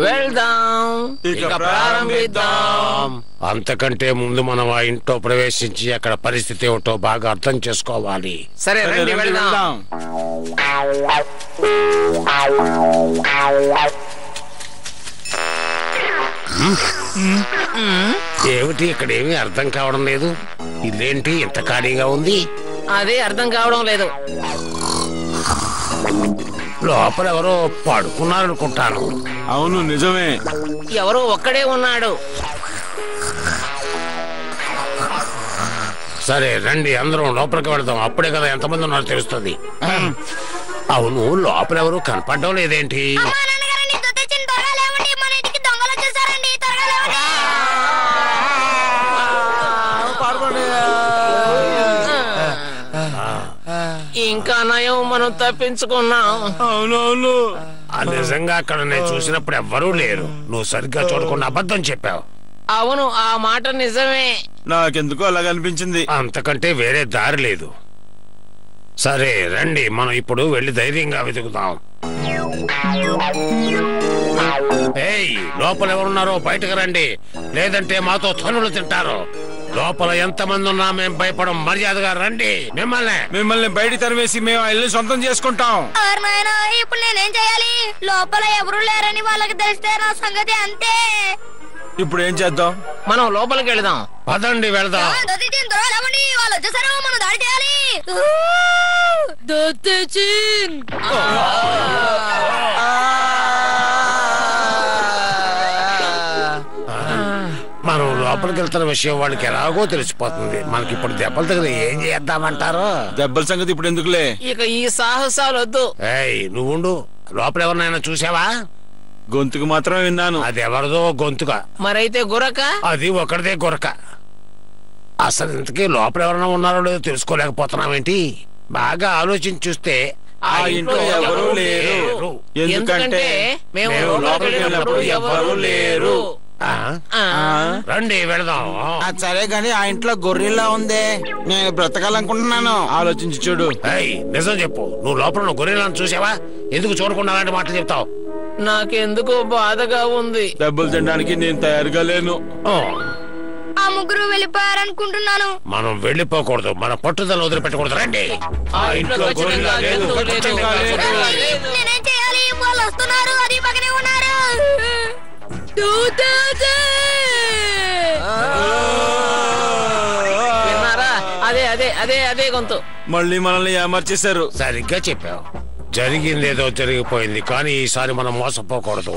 వెళ్దాం, ఇక ప్రారంభిద్దాం. అంతకంటే ముందు మనం ఆ ఇంట్లో ప్రవేశించి అక్కడ పరిస్థితి ఏమిటో బాగా అర్థం చేసుకోవాలి. సరే రండి వెళ్దాం. ఏమిటి ఇక్కడ ఏమీ అర్థం కావడం లేదు. ఇదేంటి ఇంత ఖాళీగా ఉంది? అదే అర్థం కావడం లేదు. లోపల ఎవరో పడుకున్నారనుకుంటాను. అవును నిజమే, ఎవరో ఒక్కడే ఉన్నాడు. సరే రండి అందరం లోపలికి వెళదాం. అప్పుడే కదా ఎంతమంది ఉన్నారో తెలుస్తుంది. అవును లోపల ఎవరు కనపడడం లేదేంటి? ఇంకా నయం మనం తప్పించుకున్నాం. అవునవును. నిజంగా అక్కడ నేను చూసినప్పుడు ఎవ్వరూ లేరు. నువ్వు సరిగ్గా చూడకుండా అబద్ధం చెప్పావు. అవును ఆ మాట నిజమే. నాకెందుకో అలాగ అనిపించింది. అంతకంటే వేరే దారి లేదు. సరే రండి మనం ఇప్పుడు వెళ్ళి ధైర్యంగా వెతుకుదాం. ఏయ్ లోపల ఎవరున్నారో బయటకు రండి, లేదంటే మాతో తనులు తింటారు. లోపల ఎంతమంది ఉన్నా మేము భయపడం. మర్యాదగా రండి. మిమ్మల్ని బయట తరివేసి మేము ఆ ఇల్లు సొంతం చేసుకుంటాం. ఇప్పుడు నేనేం చేయాలి? లోపల ఎవరు లేరని వాళ్ళకి తెలిస్తే నా సంగతి అంతే. ఇప్పుడు ఏం చేద్దాం? మనం లోపలికి వెళదాం. పదండి వెళదాం. వాళ్ళు వచ్చేసారు, మనం దాడి చేయాలి. మనం లోపలికి వెళ్తున్న విషయం వాళ్ళకి ఎలాగో తెలిసిపోతుంది. మనకి ఇప్పుడు దెబ్బలు తగిలి ఏం చేద్దామంటారు? దెబ్బల సంగతి ఇప్పుడు ఎందుకులే, ఇక ఈ సాహసాలు వద్దు. ఏయ్ నువ్వుండు, లోపల ఎవరినైనా చూసావా? గొంతుకు మాత్రం విన్నాను. అది ఎవరిదో గొంతుగా. మరైతే గురక? అది ఒకరిదే గురక. అసలు ఇంతకీ లోపల ఎవరైనా ఉన్నారో లేదో తెలుసుకోలేకపోతున్నామేంటి? బాగా ఆలోచించి చూస్తే ఆ ఇంట్లో ఎవరూ లేరు. ఎందుకంటే మేము లోపలికి వెళ్ళినప్పుడు ఎవరూ లేరు. రండి వెళదాం. సరే గాని ఆ ఇంట్లో గొర్రెలా ఉందే, నేను బ్రతకాలనుకుంటున్నాను. ఆలోచించి చూడు. నిజం చెప్పు, నువ్వు లోపల గొర్రెలను చూసావా? ఎందుకు చూడకుండా అలాంటి మాటలు చెప్తావు? నాకెందుకో బాధగా ఉంది. డబ్బులు తినడానికి నేను తయారుగా లేను. ఆ ముగ్గురు వెళ్ళిపోయారనుకుంటున్నాను. మనం వెళ్ళిపోకూడదు, మన పట్టుదల వదిలిపెట్టకూడదు. రండి. నేనేం చేయాలి? వాళ్ళు వస్తున్నారు, అది పక్కనే ఉన్నారు. విన్నారా? అదే అదే అదే అదే గొంతు. మళ్ళీ మనల్ని ఏమర్చేశారు. సరిగ్గా చెప్పావు. జరిగిందేదో జరిగిపోయింది, కానీ ఈసారి మనం మోసపోకూడదు.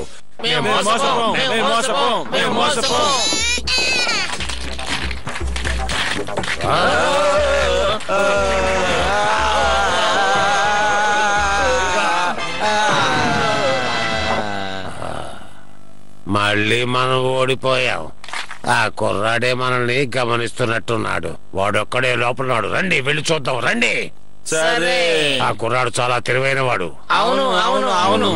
మళ్ళీ మనం ఓడిపోయాం. ఆ కుర్రాడే మనల్ని గమనిస్తున్నట్టున్నాడు. వాడొక్కడే లోపలన్నాడు. రండి వెళ్ళి చూద్దాం. రండి. సరే. ఆ కుర్రాడు చాలా తెలివైన వాడు. అవును అవును అవును.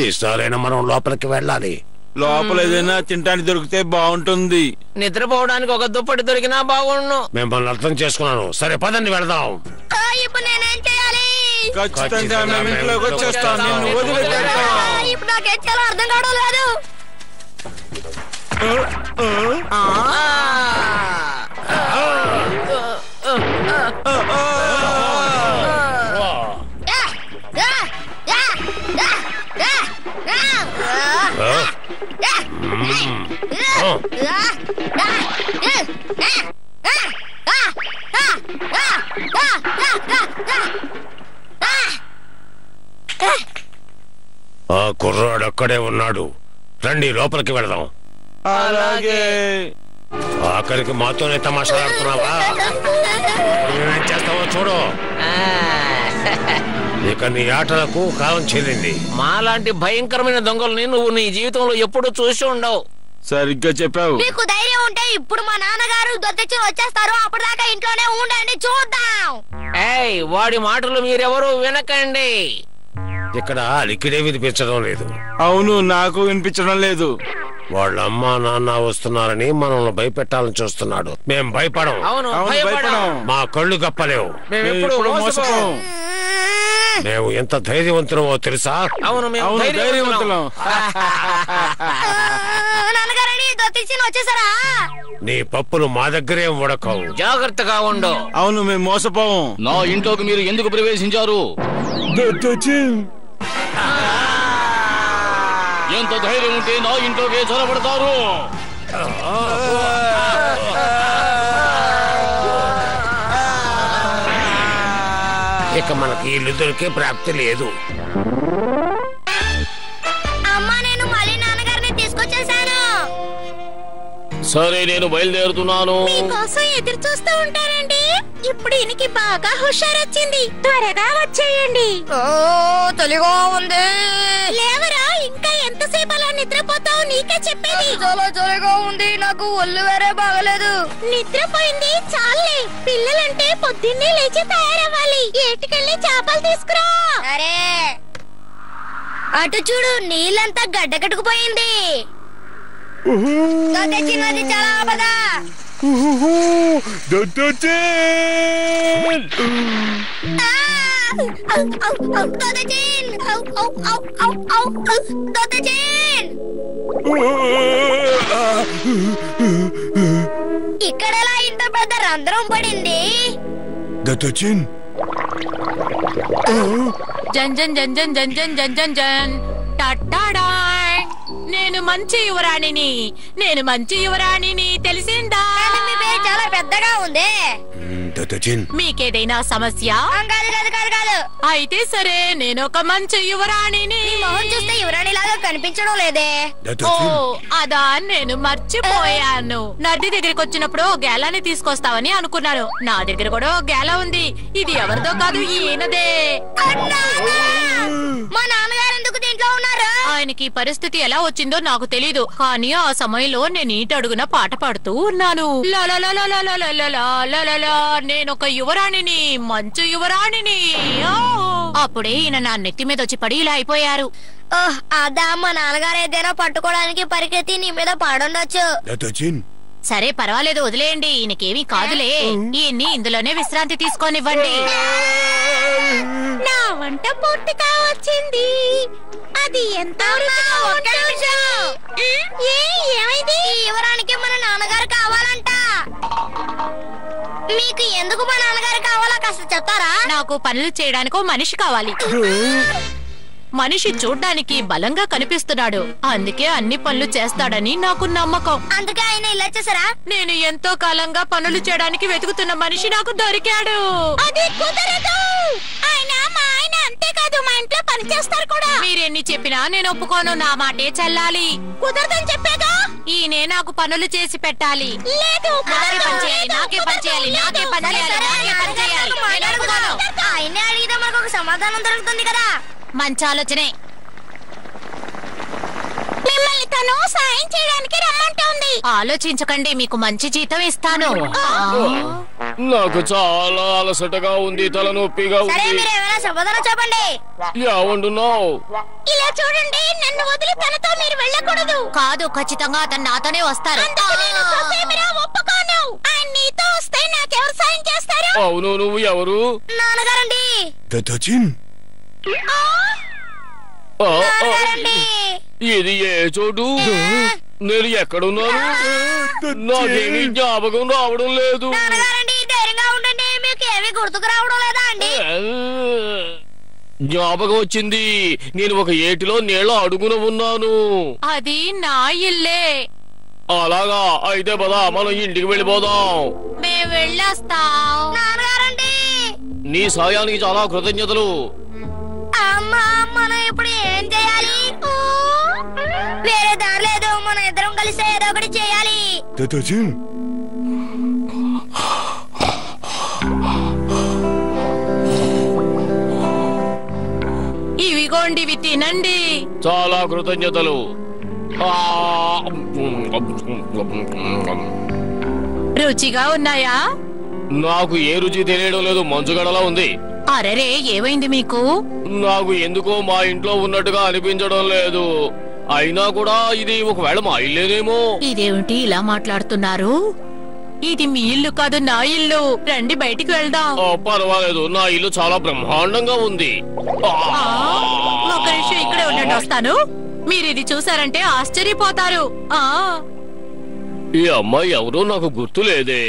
ఈసారైనా మనం లోపలికి వెళ్ళాలి. లోపల ఏదైనా తినడానికి దొరికితే బాగుంటుంది. నిద్రపోవడానికి ఒక దుప్పటి దొరికినా బాగుండు. మిమ్మల్ని అర్థం చేసుకున్నాను. సరే పదండి వెళదాం. ఇప్పుడు నేనేం చేయాలి? ఖచ్చితంగా మేము ఇంట్లోకి వచ్చేస్తాం. నిన్ను వదిలిపెడతాం. ఇప్పుడు నాకేం చేయాలో అర్థం కావడం లేదు. ఆ కుర్రాడు అక్కడే ఉన్నాడు. రండి లోపలికి వెళదాం. అలాగే. ఆఖరికి మాతోనే తమాషాడుతున్నావా? ఏం చేస్తావో చూడు. ఇక నీ ఆటలకు కాలం చెల్లింది. మాలాంటి భయంకరమైన దొంగల్ని నువ్వు నీ జీవితంలో ఎప్పుడు చూసి ఉండవు. సరిగ్గా చెప్పావు. మీకు ధైర్యం ఉంటే ఇప్పుడు మా నాన్నగారు దొద్దెచ్చి వచ్చేస్తారు. అప్పటిదాకా ఇంట్లోనే ఉండండి, చూద్దాం. వాడి మాటలు మీరెవరూ వినకండి. ఇక్కడ అలికిడే వినిపించడం లేదు. అవును, నాకు వినిపించడం లేదు. వాళ్ళ అమ్మా నాన్న వస్తున్నారని మనల్ని భయపెట్టాలని చూస్తున్నాడు. మేం భయపడం. అవును, భయపడం. మా కళ్ళు గప్పలేవు. మేమెప్పుడు మోసపోం. మేము ఎంత ధైర్యవంతులమో తెలుసా? అవును, మేము ధైర్యవంతులం. వచ్చేసారా? నీ పప్పులు మా దగ్గరే ఉడకవు. జాగ్రత్తగా ఉండు. అవును, మేము మోసపోం. నా ఇంట్లోకి మీరు ఎందుకు ప్రవేశించారు? ఎంత ధైర్యం ఉంటే నా ఇంట్లోకి చొరబడతారు? ఇక మనకి ఇల్లు దొరికే ప్రాప్తి లేదు. అమ్మా, నేను మళ్ళీ నాన్నగారిని తీసుకొచ్చేసాను. సరే, నేను బయలుదేరుతున్నాను. మీకోసం ఎదురు చూస్తూ ఉంటానండి. ఇప్పుడు ఈయనకి బాగా హుషారొచ్చింది. త్వరగా వచ్చేయండి. తెలిగా ఉంది. లేవరా, ఇంకా ఎంతసేపు అలా నిద్రపోతావు? నీకే చెప్పేది. చాలా చలిగా ఉంది, నాకు ఒళ్ళు వేరే బాగలేదు. నిద్రపోయింది చాలే. పిల్లలంటే పొద్దున్నే లేచి తయారవ్వాలి. ఏటికెళ్ళి చేపలు తీసుకురా. సరే. అటు చూడు, నీళ్ళంతా గడ్డ కట్టుకుపోయింది. చిన్నది చాలా ఆపద. ఇక్కడలా ఇంత పెద్ద రంధ్రం పడింది. జన్ జన్ జన్ జన్ జన్ జన్ జన్ జన్ జన్ టట్టాడా. నేను మంచి యువరాణిని. తెలిసిందా? మీ పేరు చాలా పెద్దగా ఉంది. మీకేదైనా సమస్య? అయితే సరే, నేను ఒక మంచి యువరాణిని. మొహం చూస్తే యువరాణి లాగా కనిపించడం లేదే. ఓ, అదా, నేను మర్చిపోయాను. నది దగ్గరికి వచ్చినప్పుడు గేలాని తీసుకొస్తావని అనుకున్నాను. నా దగ్గర కూడా గేలా ఉంది. ఇది ఎవరిదో కాదు, ఈయనదే. మా నాన్నగారు ఎందుకు దీంట్లో ఉన్నారు? ఆయనకి పరిస్థితి ఎలా వచ్చిందో నాకు తెలీదు, కానీ ఆ సమయంలో నేను ఈట అడుగున పాట పాడుతూ ఉన్నాను. నేనొక యువరాణిని, మంచు యువరాణిని. అప్పుడే ఈయన నా నెత్తి మీద వచ్చి పడి ఇలా అయిపోయారు. అదా, మా నాన్నగారు ఏదైనా పట్టుకోవడానికి పరిగెత్తి నీ మీద పడుండొచ్చు. సరే, పర్వాలేదు, వదిలేయండి. ఈయనకేమీ కాదులే. ఈయన్ని ఇందులోనే విశ్రాంతి తీసుకోనివ్వండి. నా వంట పూర్తిగా వచ్చింది. అది ఎంత ఏమైంది? యువరానికి మన నాన్నగారు కావాలంట. మీకు ఎందుకు మా నాన్నగారు కావాలా కాస్త చెప్తారా? నాకు పనులు చేయడానికి ఓ మనిషి కావాలి. మనిషి చూడ్డానికి బలంగా కనిపిస్తున్నాడు, అందుకే అన్ని పనులు చేస్తాడని నాకు నమ్మకం. అందుకే ఆయన ఇలా చేశారా? నేను ఎంతో కాలంగా పనులు చేయడానికి వెతుకుతున్న మనిషి నాకు దొరికాడు. అది కుదరదు. ఆయన మా ఆయన, అంతేకాదు మా ఇంట్లో పని చేస్తారు కూడా. మీరెన్ని చెప్పినా నేను ఒప్పుకోను. నా మాటే చెల్లాలి. కుదరదని చెప్పాగా. ఈయనే నాకు పనులు చేసి పెట్టాలి. లేదు, నాకే పని చేయాలి. ఆయనే అడిగితే మనకు ఒక సమాధానం దొరుకుతుంది కదా. మంచి ఆలోచనే. మిమ్మల్ని తను సాయం చేయడానికి రమ్మంటోంది. ఆలోచించకండి, మీకు మంచి జీతం ఇస్తాను. నాకు చాలా అలసటగా ఉంది, తలనొప్పిగా ఉంది. సమాధానం చెప్పండి. ఏమంటున్నావు? ఇలా చూడండి, నన్ను వదిలి తనతో మీరు వెళ్ళకూడదు. కాదు, ఖచ్చితంగా అతను నాతోనే వస్తారు. ఒప్పుకోను. ఆయన నీతో వస్తే నాకెవరు సాయం చేస్తారు? అవును, నువ్వు ఎవరు? నాన్నగారండి. ఇది ఏ చోటు? నేను ఎక్కడున్నాను? నాకేమీ జ్ఞాపకం రావడం లేదు. ధైర్యంగా ఉండండి, మీకు ఏమీ గుర్తుకు రావడం లేదా అండి? జ్ఞాపకం వచ్చింది. నేను ఒక ఏటిలో నీళ్ళ అడుగున ఉన్నాను. అది నా ఇల్లే. అలాగా, అయితే పదా మనం ఇంటికి వెళ్ళిపోదాం. మేము వెళ్ళొస్తాం. నాన్నగారండి, నీ సాయానికి చాలా కృతజ్ఞతలు. అమ్మా, మనం ఇప్పుడు ఏం చేయాలి? వేరే దారి లేదు, మనం ఇద్దరం కలిసి ఏదో ఒకటి చేయాలి. ఇవిగోండి, ఇవి తినండి. చాలా కృతజ్ఞతలు. రుచిగా ఉన్నాయా? నాకు ఏ రుచి తెలియడం లేదు, మంచుగడలా ఉంది. అరెరే, ఏమైంది మీకు? నాకు ఎందుకో మా ఇంట్లో ఉన్నట్టుగా అనిపించడం లేదు. అయినా కూడా ఇది ఒకవేళ మా ఇల్లేనేమో. ఇదేమిటి ఇలా మాట్లాడుతున్నారు? ఇది మీ ఇల్లు కాదు, నా ఇల్లు. రండి బయటికి వెళ్దాం. పర్వాలేదు, నా ఇల్లు చాలా బ్రహ్మాండంగా ఉంది. ఒక నిమిషం ఇక్కడే ఉండండి, వస్తాను. మీరు ఇది చూసారంటే ఆశ్చర్యపోతారు. ఈ అమ్మాయి ఎవరో నాకు గుర్తులేదే.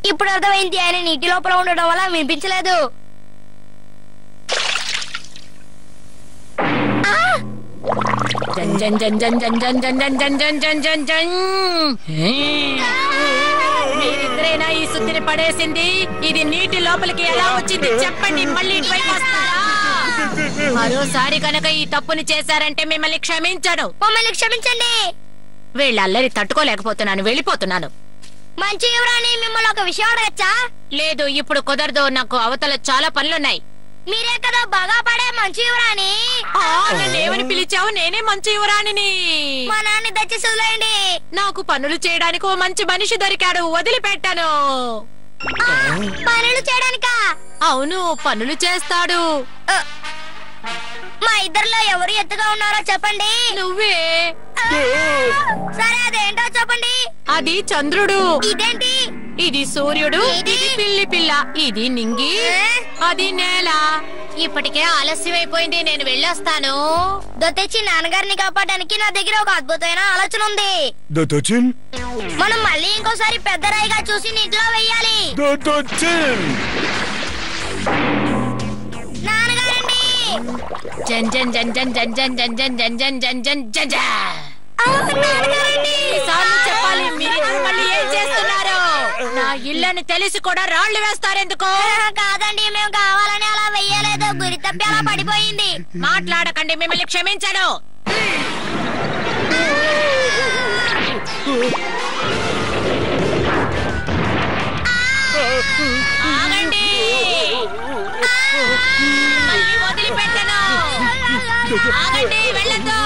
ఇప్పుడు అర్థమైంది, ఆయన నీటి లోపల ఉండడం వల్ల వినిపించలేదు. మీరిద్దరేనా ఈ సుత్తిని పడేసింది? ఇది నీటి లోపలికి ఎలా వచ్చింది చెప్పండి, మళ్ళీ ఇటువైపు వస్తారా? మరోసారి కనుక ఈ తప్పుని చేశారంటే మిమ్మల్ని క్షమించను. మమ్మల్ని క్షమించండి. వీళ్ళ అల్లరి తట్టుకోలేకపోతున్నాను, వెళ్ళిపోతున్నాను. మంచి యువరాణి, మిమ్మల్ని ఒక విషయం అడగచ్చా? లేదు, ఇప్పుడు కుదరదు. నాకు అవతల చాలా పనులున్నాయి. మీరే కదా బాగా పడే మంచి యువరాణి. నేనేమని పిలిచావు? నేనే మంచి యువరాణిని. మా నాన్న దయచేసి వదిలేయండి. నాకు పనులు చేయడానికి ఓ మంచి మనిషి దొరికాడు, వదిలిపెట్టాను. పనులు చేయడానికా? అవును, పనులు చేస్తాడు. మా ఇద్దరిలో ఎవరు ఎత్తుగా ఉన్నారో చెప్పండి. నువ్వే. సరే, అదేంటో చెప్పండి. అది చంద్రుడు. ఇదేంటి? ఇది సూర్యుడు. ఇది పిల్లి పిల్ల. ఇది నింగి. అది నేల. ఇప్పటికే ఆలస్యమైపోయింది, నేను వెళ్ళొస్తాను. దొత్తెచ్చి, నాన్నగారిని కాపాడడానికి నా దగ్గర ఒక అద్భుతమైన ఆలోచన ఉంది. దొత్తెచ్చిన్, మనం మళ్ళీ ఇంకోసారి పెద్ద రాయిగా చూసి నీటిలో వెయ్యాలి. నాన్నగారండి. జన్ జన్ జన్ జన్ జన్ జన్ జన్ జన్ జన్ జన్ జన్ జన్ జన్ జన్. చెప్పాలి, మీరు మళ్ళీ ఏం చేస్తున్నారు? నా ఇల్లని తెలిసి కూడా రాళ్లు వేస్తారెందుకు? కాదండి, మేము కావాలని అలా వెయ్యలేదు, గురి తప్పి అలా పడిపోయింది. మాట్లాడకండి, మిమ్మల్ని క్షమించను. ఆగండి, మళ్ళీ వదిలిపెట్టను. ఆగండి, వెళ్ళొద్దు.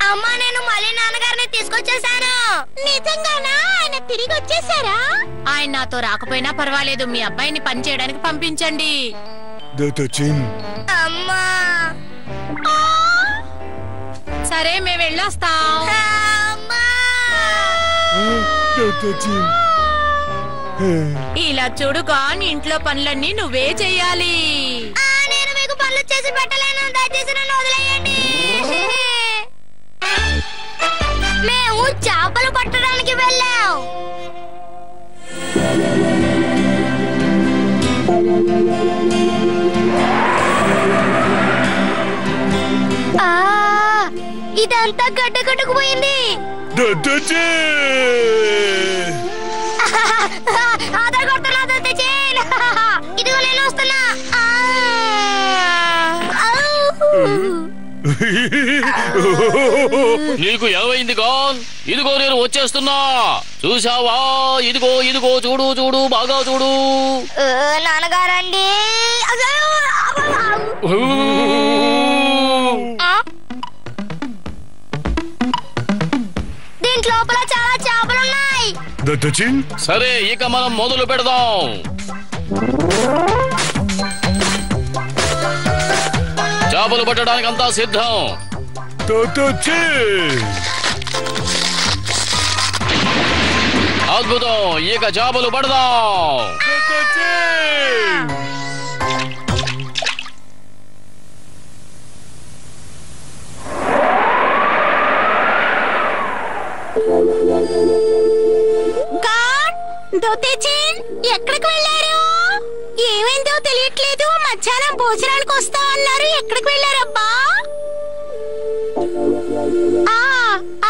అమ్మా, నేను మళ్ళీ నాన్నగారిని తీసుకొచ్చేసాను. నిజంగానా? ఆయన తిరిగి వచ్చేసారా? ఆయన నాతో రాకపోయినా పర్వాలేదు, మీ అబ్బాయిని పని చేయడానికి పంపించండి. అమ్మా. సరే, మేము వెళ్ళొస్తాం. ఇలా చూడుగా, ఇంట్లో పనులన్నీ నువ్వే చెయ్యాలి. నేను మీకు పనులు చేసి పెట్టలేను, దయచేసి నన్ను వదిలేయండి. మేము చేపలు పట్టడానికి వెళ్ళాం. ఇదంతా గడ్డకట్టుకుపోయింది. ఆధార్ కొడుతున్నా, ఇదిగో నేను వస్తున్నా. నీకు ఏమైంది గాన్? ఇదిగో నేను వచ్చేస్తున్నా, చూసావా? ఇదిగో ఇదిగో, చూడు చూడు, బాగా చూడు. నాన్నగారండి. దీంట్లో చాలా చేపలున్నాయి. సరే, ఇక మనం మొదలు పెడదాం. చేపలు పట్టడానికి అంతా సిద్ధం. అద్భుతం, ఇక చేపలు పడదాం. ఎక్కడికి వెళ్ళారు? ఏమైందో తెలియట్లేదు. మధ్యాహ్నం భోజనానికి వస్తా అన్నారు, ఎక్కడికి వెళ్ళారబ్బా?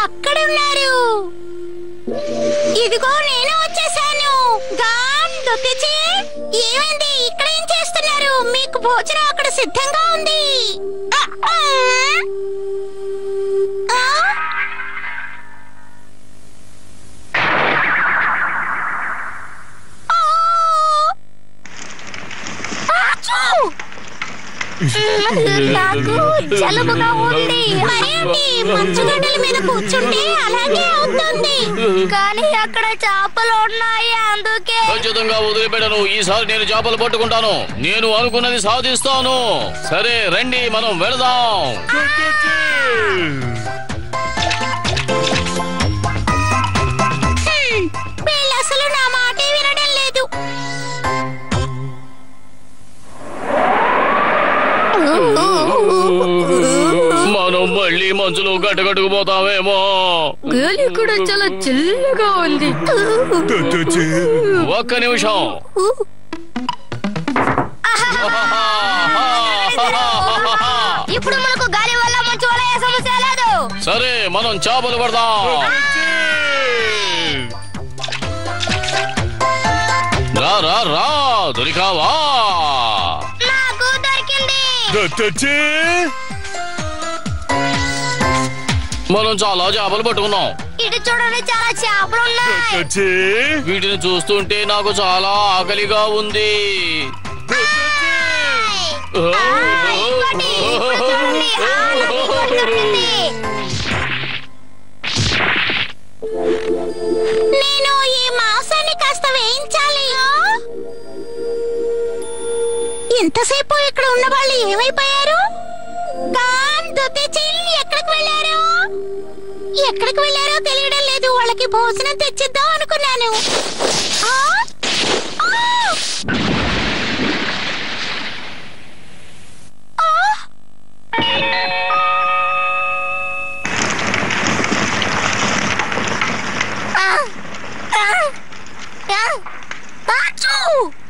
అక్కడ ఉన్నారు. ఇదిగో నేను వచ్చేసాను. ఏమైంది? ఇక్కడ ఏం చేస్తున్నారు? మీకు భోజనం అక్కడ సిద్ధంగా ఉంది. నాకు జలుబుగా ఉంది. మంచుగడ్డల మీద కూర్చుంటే అలాగే అవుతుంది. కానీ అక్కడ చేపలు ఉన్నాయి, అందుకే. ఖచ్చితంగా వదిలిపెట్టను. ఈసారి నేను చేపలు పట్టుకుంటాను. నేను అనుకున్నది సాధిస్తాను. సరే రండి, మనం వెళదాం. వీళ్ళు అసలు నా మాటే వినడం లేదు. మనం మళ్ళీ మంచులో గట్టగట్టుకుపోతామేమో. గాలి కూడా చాలా చిల్లగా ఉంది. ఒక్క నిమిషం. ఇప్పుడు మనకు గాలి వల్ల మంచు వల్ల ఏ సమస్య లేదు. సరే మనం చేపలు పడదాం. రా రా రా, దొరికావా? నాకు దొరికింది. మనం చాలా చేపలు పట్టుకున్నాం. ఇటు చూడండి, చాలా చేపలు ఉన్నాయి. వీటిని చూస్తుంటే నాకు చాలా ఆకలిగా ఉంది. నేను ఈ మాంసాన్ని కాస్త వేయించాలి. ఇంతసేపు ఇక్కడ ఉన్న వాళ్ళు ఏమైపోయారు? ఎక్కడికి వెళ్ళారో తెలియడం లేదు. వాళ్ళకి భోజనం తెచ్చిద్దాం అనుకున్నాను.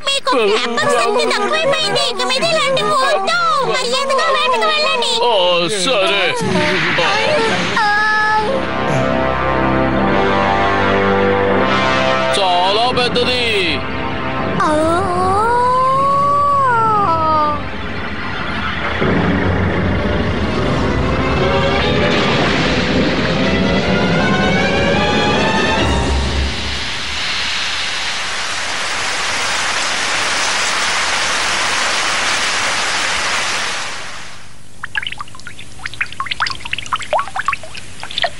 మీకు జ్ఞాపక శక్తి తక్కువైపోయింది. ఇక మీద ఇలాంటి వద్దు. మర్యాదగా వేటకు వెళ్ళండి. సరే. చాలా పెద్దది.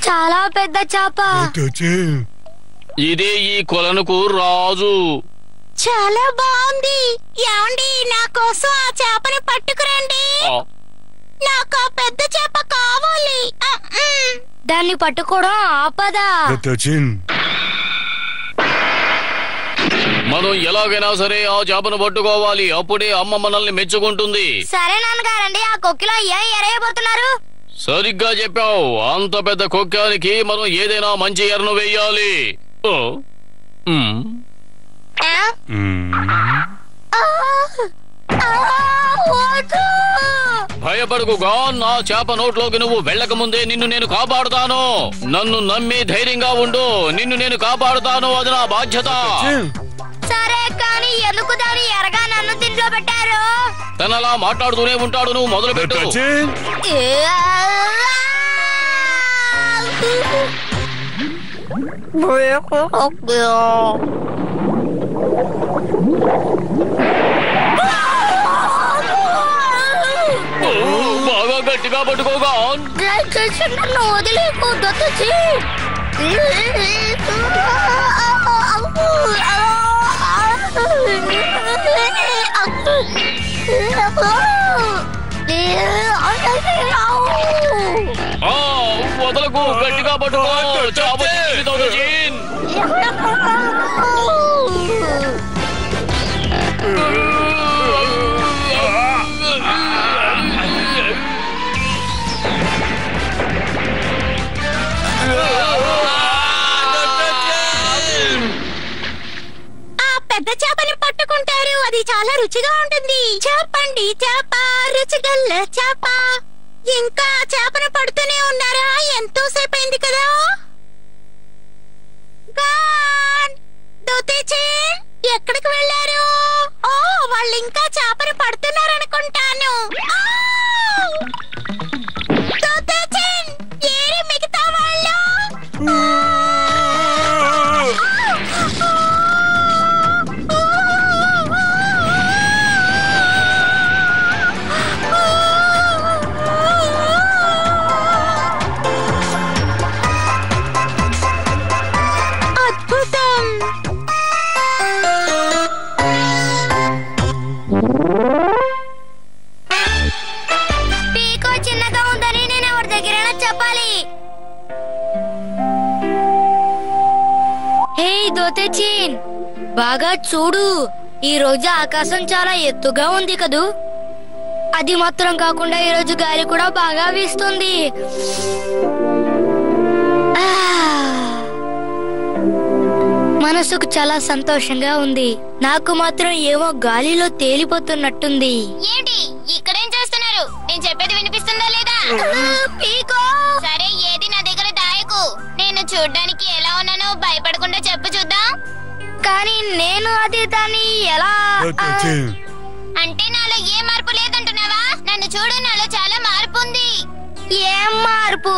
చాలా పెద్ద చేప. ఇదే ఈ కొలనుకు రాజు. చాలా బాగుంది. ఏమండి, నా కోసం ఆ చేపను పట్టుకురండి. నాకు ఆ పెద్ద చేప కావాలి. దాన్ని పట్టుకోవడం ఆపదా. మనం ఎలాగైనా సరే ఆ చేపను పట్టుకోవాలి. అప్పుడే అమ్మ మనల్ని మెచ్చుకుంటుంది. సరే నాన్నగారండి, ఆ కొక్కిలో ఏం ఎరగబోతున్నారు? సరిగ్గా చెప్పావు. అంత పెద్ద కొక్కానికి మనం ఏదైనా మంచి ఎరను వేయాలి. భయపడకుగా. నా చేప నోట్లోకి నువ్వు వెళ్ళక ముందే నిన్ను నేను కాపాడుతాను. నన్ను నమ్మి ధైర్యంగా ఉండు. నిన్ను నేను కాపాడుతాను. అది నా బాధ్యత. సరే, కానీ ఎందుకు దాని ఎరగా నన్ను దీంట్లో పెట్టారు? తనలా మాట్లాడుతూనే ఉంటాడు. నువ్వు మొదలు పెట్టు. బాగా గట్టిగా పట్టుకోగా. నన్ను వదిలేకు దొత్తచి. వదలకు, గట్టిగా పట్టుకో. పెద్ద చేపని పట్టుకుంటారు. అది చాలా రుచిగా ఉంటుంది. చెప్పండి, చేప, రుచిగల్ల చేప. ఇంకా చేపను పడుతూనే ఉన్నారా? ఎంతో సేపు అయింది కదా. ఎక్కడికి వెళ్ళారు? ఓ, వాళ్ళు ఇంకా చేపను పడుతున్నారనుకుంటాను. ఏరి మిగతా వాళ్ళు? దోతేచిన్ బాగా చూడు, ఈ రోజు ఆకాశం చాలా ఎత్తుగా ఉంది కదూ. అది మాత్రం కాకుండా ఈ రోజు గాలి కూడా బాగా వీస్తుంది. మనసుకు చాలా సంతోషంగా ఉంది. నాకు మాత్రం ఏమో గాలిలో తేలిపోతున్నట్టుంది. ఏంటి ఇక్కడేం చేస్తున్నారు? నేను చెప్పేది వినిపిస్తుందా లేదా? పీకో. సరే, ఏది నా దగ్గర దాయకు. నేను చూడ్డానికి ఎలా ఉన్నానో భయపడకుండా చెప్పు చూద్దాం. కానీ నేను అది దాన్ని ఎలా అంటే నాలో ఏ మార్పు లేదంటున్నావా? నన్ను చూడు, నాలో చాలా మార్పు ఉంది. ఏం మార్పు?